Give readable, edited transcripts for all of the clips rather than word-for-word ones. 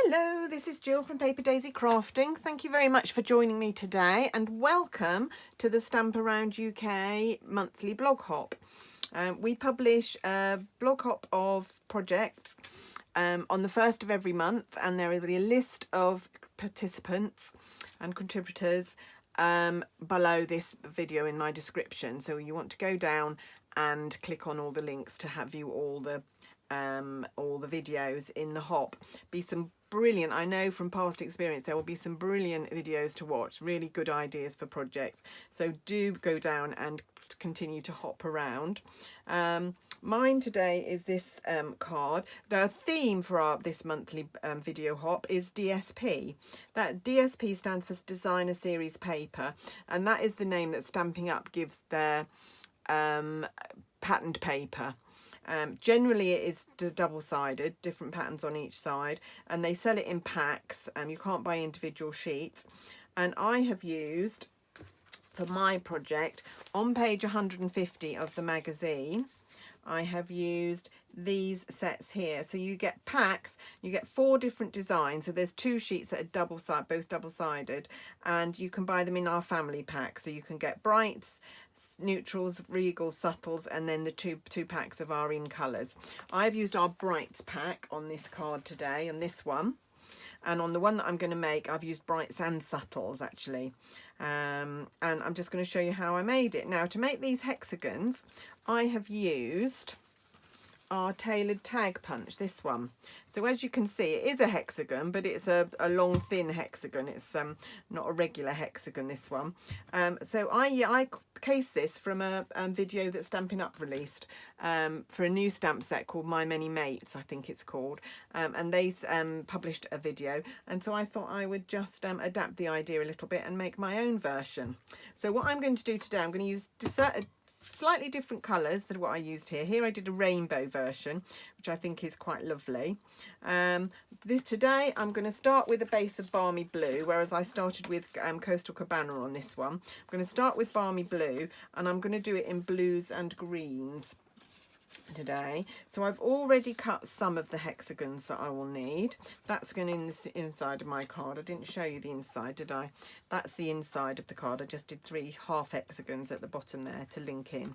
Hello, this is Jill from Paper Daisy Crafting. Thank you very much for joining me today and welcome to the Stamp Around UK monthly blog hop. We publish a blog hop of projects on the first of every month, and there will be a list of participants and contributors below this video in my description. So you want to go down and click on all the links to have you all the videos in the hop. Be some brilliant, I know from past experience there will be some brilliant videos to watch, really good ideas for projects, so do go down and continue to hop around. Mine today is this card. The theme for this monthly video hop is DSP. That DSP stands for Designer Series Paper, and that is the name that Stampin' Up gives their patterned paper. Generally it is double-sided, different patterns on each side, and they sell it in packs. You can't buy individual sheets, and I have used for my project on page 150 of the magazine, I have used these sets here. So you get packs, you get 4 different designs, so there's 2 sheets that are both double-sided, and you can buy them in our family pack. So you can get brights, neutrals, regals, subtles, and then the two packs of our in colours. I've used our brights pack on this card today, on this one, and on the one that I'm going to make I've used brights and subtles actually, and I'm just going to show you how I made it. Now, to make these hexagons I have used our tailored tag punch, this one. So as you can see, it is a hexagon, but it's a long thin hexagon. It's not a regular hexagon, this one. So I cased this from a video that Stampin' Up released for a new stamp set called My Many Mates, I think it's called, and they published a video, and so I thought I would just adapt the idea a little bit and make my own version. So what I'm going to do today, I'm going to use slightly different colours than what I used here. Here I did a rainbow version, which I think is quite lovely. Today I'm going to start with a base of Balmy Blue, whereas I started with Coastal Cabana on this one. I'm going to start with Balmy Blue, and I'm going to do it in blues and greens today. So I've already cut some of the hexagons that I will need. That's going in the inside of my card. I didn't show you the inside, did I? That's the inside of the card. I just did 3 half hexagons at the bottom there to link in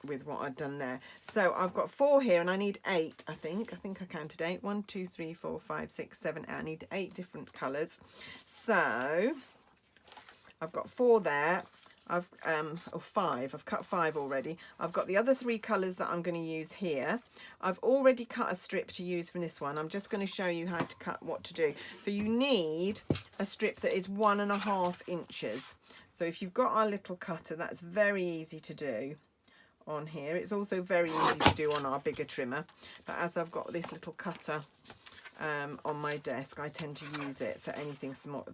with what I've done there. So I've got 4 here, and I need 8, I think I counted 8. 1, 2, 3, 4, 5, 6, 7, I need 8 different colours. So I've got 4 there. I've 5. I've cut 5 already. I've got the other 3 colours that I'm going to use here. I've already cut a strip to use from this one. I'm just going to show you how to cut, what to do. So you need a strip that is 1.5 inches. So if you've got our little cutter, that's very easy to do on here. It's also very easy to do on our bigger trimmer, but as I've got this little cutter on my desk, I tend to use it for anything small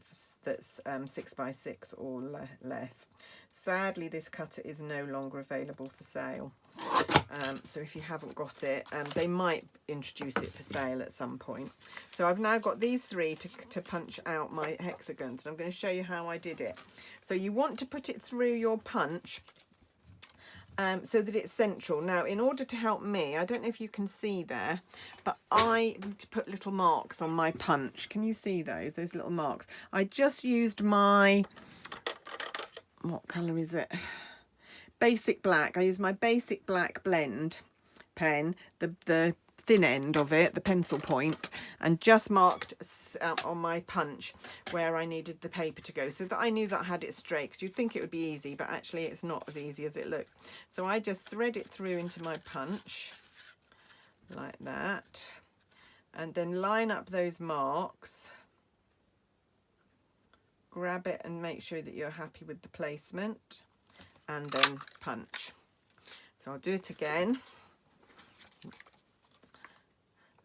that's 6 by 6 or less. Sadly, this cutter is no longer available for sale, so if you haven't got it, they might introduce it for sale at some point. So I've now got these 3 to punch out my hexagons, and I'm going to show you how I did it. So you want to put it through your punch so that it's central. Now, in order to help me, I don't know if you can see there, but I put little marks on my punch. Can you see those little marks? I just used my, what colour is it? Basic black. I used my basic black blend pen, the thin end of it, the pencil point, and just marked on my punch where I needed the paper to go, so that I knew that I had it straight. 'Cause you'd think it would be easy, but actually it's not as easy as it looks. So I just thread it through into my punch like that, and then line up those marks, grab it and make sure that you're happy with the placement, and then punch. So I'll do it again.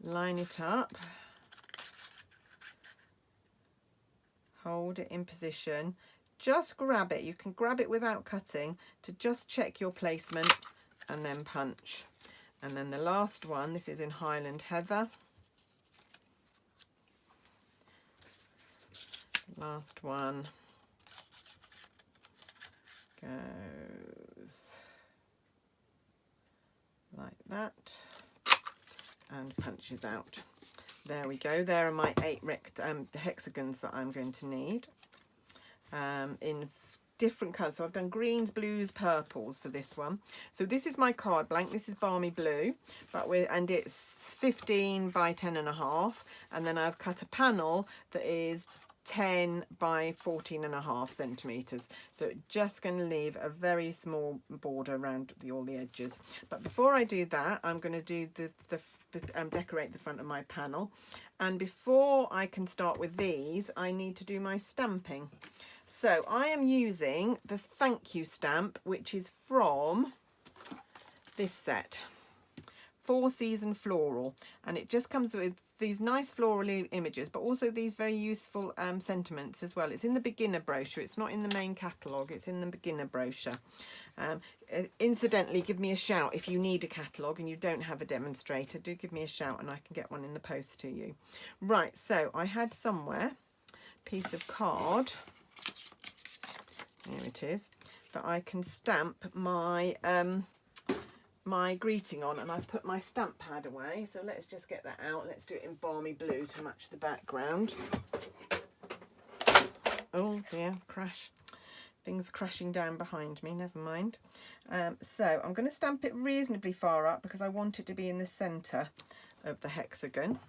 Line it up, hold it in position, just grab it. You can grab it without cutting to just check your placement, and then punch. And then the last one, this is in Highland Heather. Last one goes like that and punches out. There we go. There are my 8 the hexagons that I'm going to need in different colours. So I've done greens, blues, purples for this one. So this is my card blank. This is Balmy Blue, and it's 15 by 10.5, and then I've cut a panel that is 10 by 14.5 centimeters. So it's just going to leave a very small border around all the edges. But before I do that, I'm going to do decorate the front of my panel. And before I can start with these, I need to do my stamping. So I am using the thank you stamp, which is from this set, 4 Season Floral, and it just comes with these nice floral images, but also these very useful sentiments as well. It's in the beginner brochure. It's not in the main catalogue. It's in the beginner brochure. Incidentally, give me a shout if you need a catalogue and you don't have a demonstrator. Do give me a shout and I can get one in the post to you. Right, so I had somewhere a piece of card. Here it is. That I can stamp my my greeting on, and I've put my stamp pad away, so let's just get that out. Let's do it in Balmy Blue to match the background. Oh yeah, crash. Things crashing down behind me, never mind. So I'm going to stamp it reasonably far up because I want it to be in the centre of the hexagon.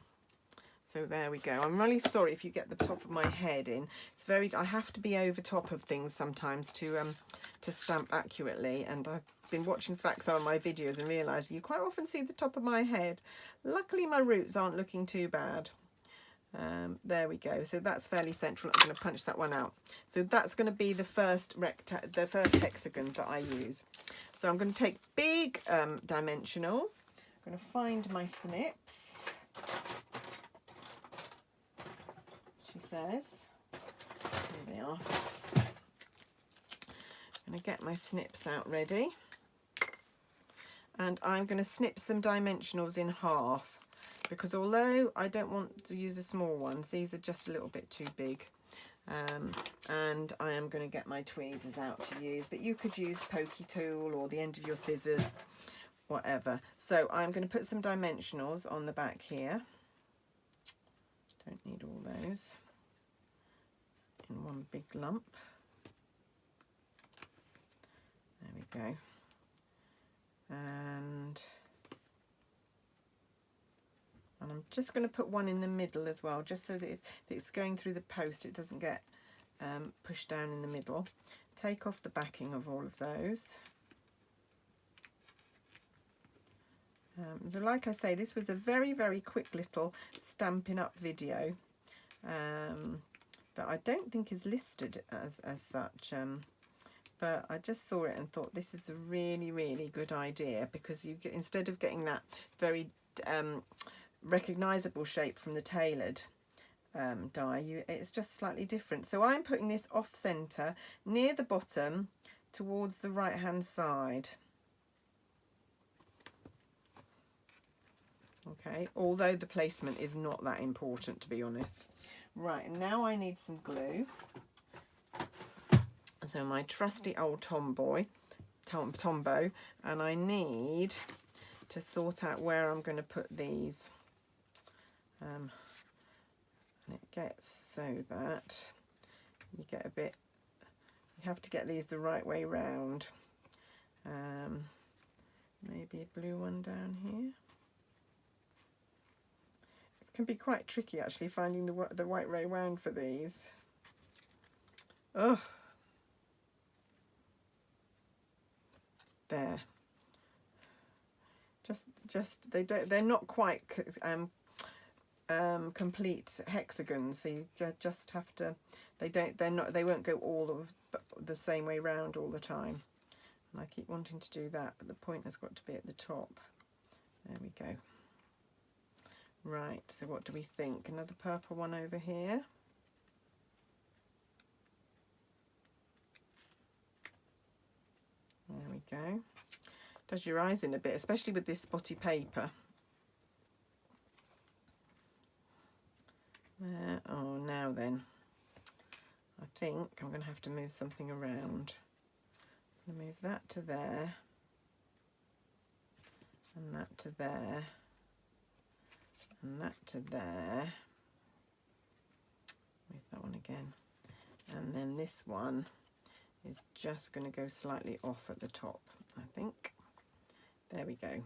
So there we go. I'm really sorry if you get the top of my head in. I have to be over top of things sometimes to stamp accurately, and I've been watching back some of my videos and realised you quite often see the top of my head. Luckily my roots aren't looking too bad. There we go. So that's fairly central. I'm going to punch that one out. So that's going to be the first hexagon that I use. So I'm going to take big dimensionals. I'm going to find my snips. She says. Here they are. I'm going to get my snips out ready. And I'm going to snip some dimensionals in half, because although I don't want to use the small ones, these are just a little bit too big. And I am going to get my tweezers out to use, but you could use pokey tool or the end of your scissors, whatever. So I'm going to put some dimensionals on the back here. Don't need all those in one big lump. There we go. And I'm just going to put one in the middle as well, just so that if it's going through the post it doesn't get pushed down in the middle. Take off the backing of all of those. So like I say, this was a very, very quick little Stampin' Up video that I don't think is listed as such. But I just saw it and thought this is a really, really good idea, because you get, instead of getting that very recognisable shape from the tailored die, it's just slightly different. So I'm putting this off centre near the bottom towards the right hand side. Okay, although the placement is not that important, to be honest. Right, and now I need some glue. So my trusty old Tombow, and I need to sort out where I'm going to put these. And it gets so that you get a bit, you have to get these the right way round. Maybe a blue one down here. It can be quite tricky actually finding the right way round for these. Ugh. There. They're not quite complete hexagons, so you just have to, they won't go all of the same way round all the time. And I keep wanting to do that, but the point has got to be at the top. There we go. Right, so what do we think? Another purple one over here. There we go. Does your eyes in a bit, especially with this spotty paper. There. Oh, now then. I think I'm going to have to move something around. I'm going to move that to there. And that to there. and that to there. Move that one again. And then this one is just going to go slightly off at the top, I think. There we go.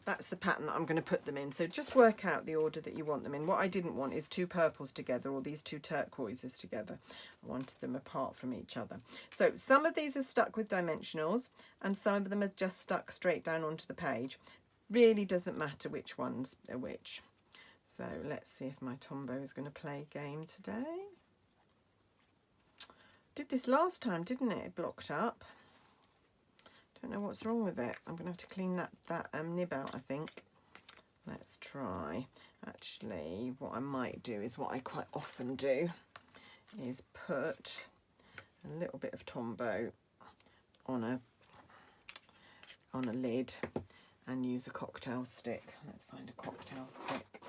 That's the pattern that I'm going to put them in. So just work out the order that you want them in. What I didn't want is two purples together or these two turquoises together. I wanted them apart from each other. So some of these are stuck with dimensionals and some of them are just stuck straight down onto the page. Really doesn't matter which ones are which. So let's see if my Tombow is going to play a game today. Did this last time, didn't it? It blocked up. Don't know what's wrong with it. I'm going to have to clean that nib out, I think. Let's try. Actually, what I might do is what I quite often do is put a little bit of Tombow on a lid and use a cocktail stick. Let's find a cocktail stick.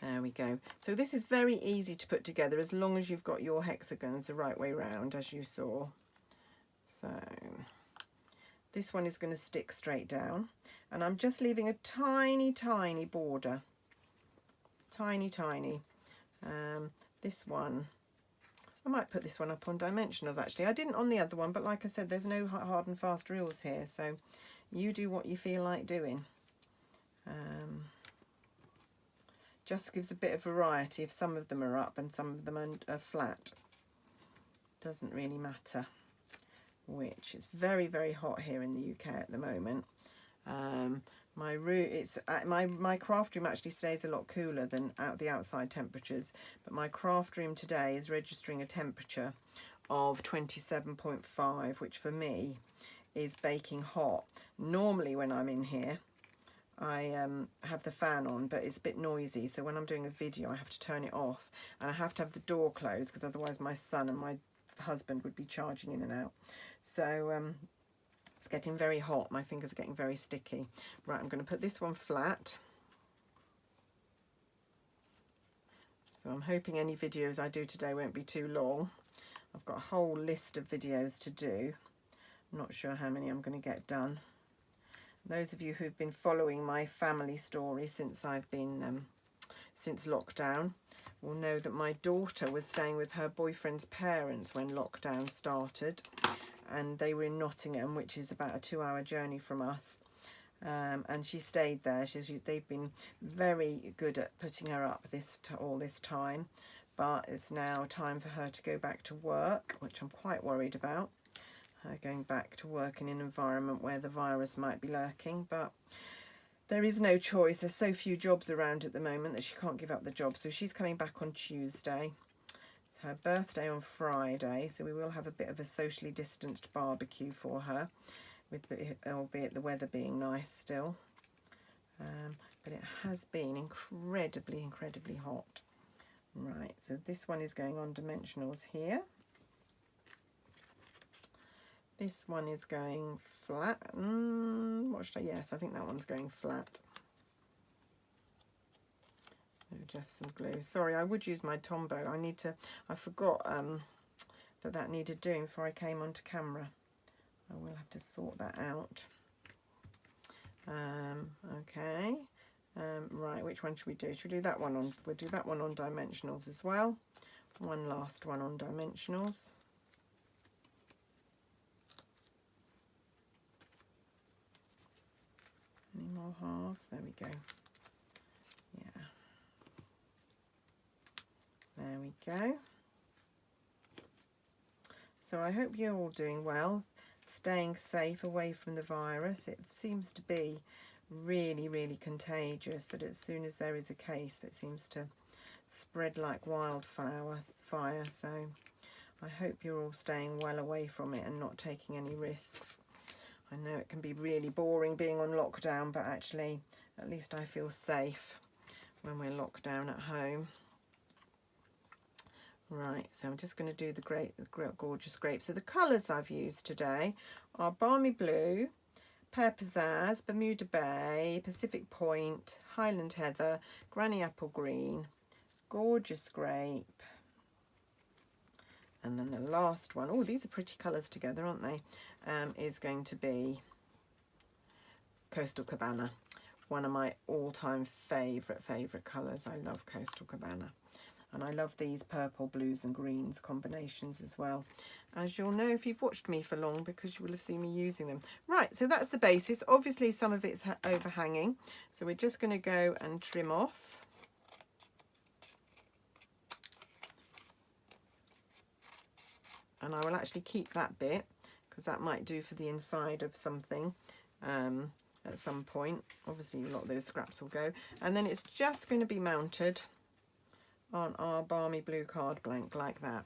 There we go. So this is very easy to put together as long as you've got your hexagons the right way round, as you saw. So this one is going to stick straight down, and I'm just leaving a tiny, tiny border. Tiny, tiny. This one, I might put this one up on dimensionals actually. I didn't on the other one, but like I said, there's no hard and fast rules here, so you do what you feel like doing. Just gives a bit of variety if some of them are up and some of them are flat. Doesn't really matter which. It's very, very hot here in the UK at the moment. My craft room actually stays a lot cooler than the outside temperatures, but my craft room today is registering a temperature of 27.5, which for me is baking hot. Normally when I'm in here I have the fan on, but it's a bit noisy, so when I'm doing a video I have to turn it off, and I have to have the door closed because otherwise my son and my husband would be charging in and out. So it's getting very hot. My fingers are getting very sticky. Right, I'm going to put this one flat. So I'm hoping any videos I do today won't be too long. I've got a whole list of videos to do. I'm not sure how many I'm going to get done. Those of you who've been following my family story since I've been since lockdown will know that my daughter was staying with her boyfriend's parents when lockdown started, and they were in Nottingham, which is about a 2-hour journey from us, and she stayed there. They've been very good at putting her up all this time, but it's now time for her to go back to work, which I'm quite worried about. Going back to work in an environment where the virus might be lurking, but there is no choice. There's so few jobs around at the moment that she can't give up the job. So she's coming back on Tuesday. It's her birthday on Friday, so we will have a bit of a socially distanced barbecue for her, albeit the weather being nice still. But it has been incredibly, incredibly hot. Right, so this one is going on dimensionals here. This one is going flat. What should I? Yes, I think that one's going flat. So just some glue. Sorry, I would use my Tombow. I forgot that needed doing before I came onto camera. I will have to sort that out. Okay. Right, which one should we do? Should we do that one on? We'll do that one on dimensionals as well. One last one on dimensionals. Any more halves? There we go. Yeah. There we go. So I hope you're all doing well, staying safe away from the virus. It seems to be really, really contagious, that as soon as there is a case, it seems to spread like wildfire. So I hope you're all staying well away from it and not taking any risks. I know it can be really boring being on lockdown, but actually, at least I feel safe when we're locked down at home. Right, so I'm just going to do the gorgeous grape. So the colours I've used today are Balmy Blue, Pear Pizzazz, Bermuda Bay, Pacific Point, Highland Heather, Granny Apple Green, Gorgeous Grape, and then the last one, oh, these are pretty colours together, aren't they? Is going to be Coastal Cabana. one of my all-time favourite colours. I love Coastal Cabana. And I love these purple, blues and greens combinations as well, as you'll know if you've watched me for long, because you will have seen me using them. Right, so that's the basis. Obviously some of it's overhanging, so we're just going to go and trim off. And I will actually keep that bit, because that might do for the inside of something at some point. Obviously a lot of those scraps will go. And then it's just going to be mounted on our balmy blue card blank like that.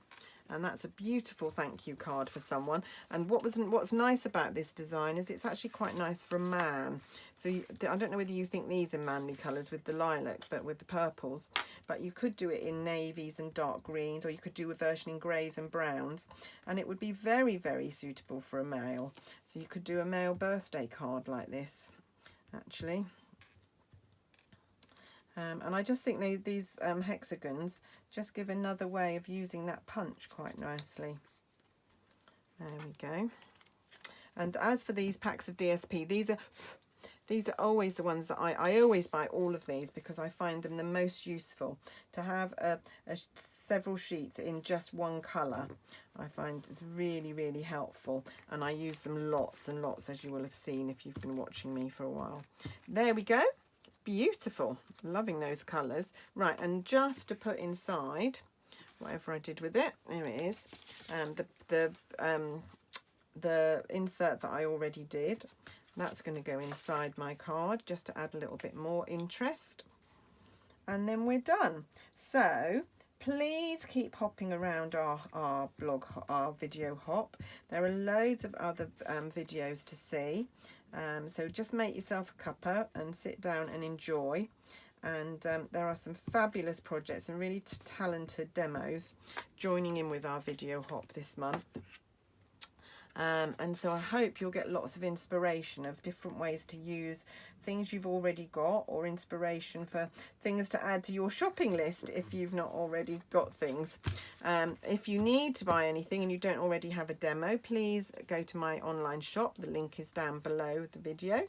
And that's a beautiful thank you card for someone. And what's nice about this design is it's actually quite nice for a man. So I don't know whether you think these are manly colours with the lilac, but with the purples. But you could do it in navies and dark greens, or you could do a version in greys and browns. And it would be very, very suitable for a male. So you could do a male birthday card like this, actually. And I just think these hexagons just give another way of using that punch quite nicely. There we go. And as for these packs of DSP, these are always the ones that I always buy all of these, because I find them the most useful. To have several sheets in just one colour, I find it's really, really helpful. And I use them lots and lots, as you will have seen if you've been watching me for a while. There we go. Beautiful, loving those colours. Right, and just to put inside whatever I did with it, there it is. The insert that I already did, that's going to go inside my card just to add a little bit more interest, and then we're done. So please keep hopping around our blog, our video hop. There are loads of other videos to see. So just make yourself a cuppa and sit down and enjoy. And there are some fabulous projects and really talented demos joining in with our video hop this month. And so I hope you'll get lots of inspiration of different ways to use things you've already got, or inspiration for things to add to your shopping list if you've not already got things. If you need to buy anything and you don't already have a demo, please go to my online shop. The link is down below the video.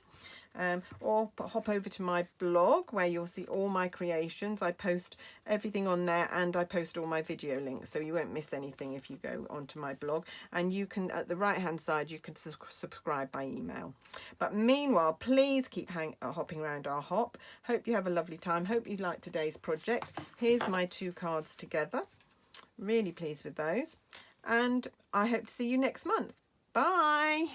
Or hop over to my blog where you'll see all my creations. I post everything on there, and I post all my video links, so you won't miss anything if you go onto my blog. And you can, at the right hand side, you can subscribe by email. But meanwhile, please keep hopping around our hop. Hope you have a lovely time. Hope you liked today's project. Here's my 2 cards together. Really pleased with those, and I hope to see you next month. Bye.